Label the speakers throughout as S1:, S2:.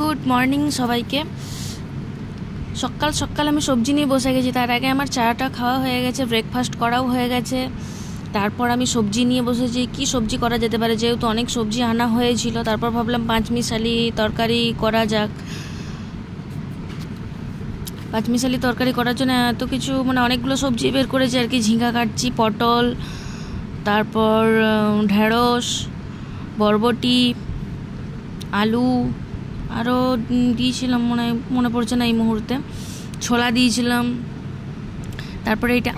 S1: Good morning সবাইকে। সকাল সকাল আমি সবজি নিয়ে বসে গেছি। তার আগে আমার চাটা খাওয়া হয়ে গেছে, ব্রেকফাস্ট করাও হয়ে গেছে। তারপর আমি সবজি নিয়ে বসেছি, কি সবজি করা যেতে পারে, যেহেতু অনেক সবজি আনা হয়েছিল। তারপর ভাবলাম পাঁচমিশালি তরকারি করা যাক। পাঁচমিশালি তরকারি করার জন্য এত কিছু অনেকগুলো সবজি বের করেছি আর কি। ঝিঙ্গা কাটছি, পটল, তারপর ঢেঁড়স, বরবটি, আলু, আরও দিয়েছিলাম মনে পড়ছে না এই মুহূর্তে, ছোলা দিয়েছিলাম। তারপরে এটা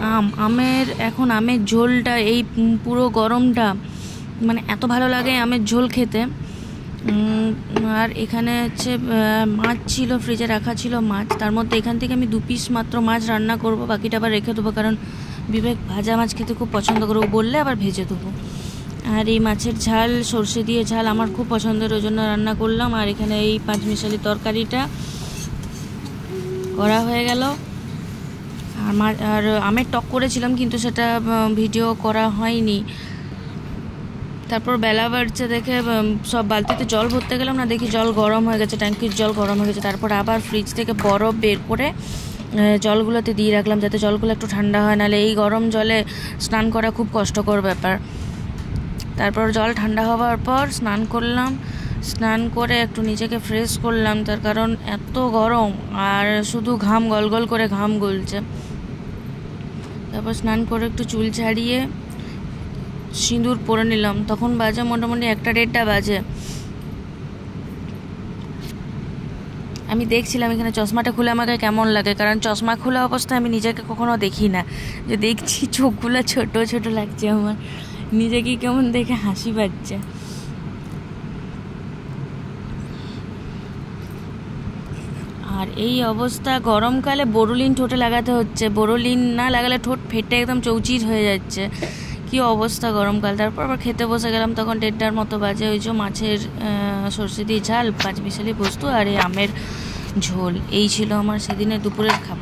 S1: এখন আমের ঝোলটা, এই পুরো গরমটা এত ভালো লাগে আমের ঝোল খেতে। আর এখানে হচ্ছে মাছ ছিল, ফ্রিজে রাখা ছিল মাছ। তার মধ্যে এখান থেকে আমি 2 পিস মাত্র মাছ রান্না করব, বাকিটা আবার রেখে দেবো, কারণ বিবেক ভাজা মাছ খেতে খুব পছন্দ করবো, বললে আবার ভেজে দেবো। আর এই মাছের ঝাল, সর্ষে দিয়ে ঝাল আমার খুব পছন্দের, ওই জন্য রান্না করলাম। আর এখানে এই পাঁচমিশালি তরকারিটা করা হয়ে গেল। আর আমের টক করেছিলাম, কিন্তু সেটা ভিডিও করা হয়নি। তারপর বেলা বাড়ছে দেখে সব বালতিতে জল ভরতে গেলাম, না দেখি জল গরম হয়ে গেছে, ট্যাঙ্কির জল গরম হয়ে গেছে। তারপর আবার ফ্রিজ থেকে বরফ বের করে জলগুলোতে দিয়ে রাখলাম, যাতে জলগুলো একটু ঠান্ডা হয়, নাহলে এই গরম জলে স্নান করা খুব কষ্টকর ব্যাপার। তারপর জল ঠান্ডা হওয়ার পর স্নান করলাম। স্নান করে একটু নিজেকে ফ্রেশ করলাম, তার কারণ এত গরম আর শুধু ঘাম, গলগল করে ঘাম গলছে। তারপর স্নান করে একটু চুল ছাড়িয়ে সিঁদুর পরে নিলাম। তখন বাজে মোটামুটি 1টা-1.5টা বাজে। আমি দেখছিলাম এখানে চশমাটা খুলে আমাকে কেমন লাগে, কারণ চশমা খোলা অবস্থায় আমি নিজেকে কখনো দেখি না। যে দেখছি চোখগুলো ছোট ছোট লাগছে আমার, নিজেকে কেমন দেখে হাসি পাচ্ছে। আর এই অবস্থা গরমকালে বোরোলিন ঠোঁটে লাগাতে হচ্ছে, বোরোলিন না লাগালে ঠোঁট ফেটে একদম চৌচির হয়ে যাচ্ছে। কি অবস্থা গরমকাল। তারপর আবার খেতে বসে গেলাম, তখন 1:30টার মতো বাজে। ওই যে মাছের সর্ষে দিয়ে ঝাল, পাঁচমিশালি পোস্ত আর এই আমের ঝোল, এই ছিল আমার সেদিনের দুপুরের খাবার।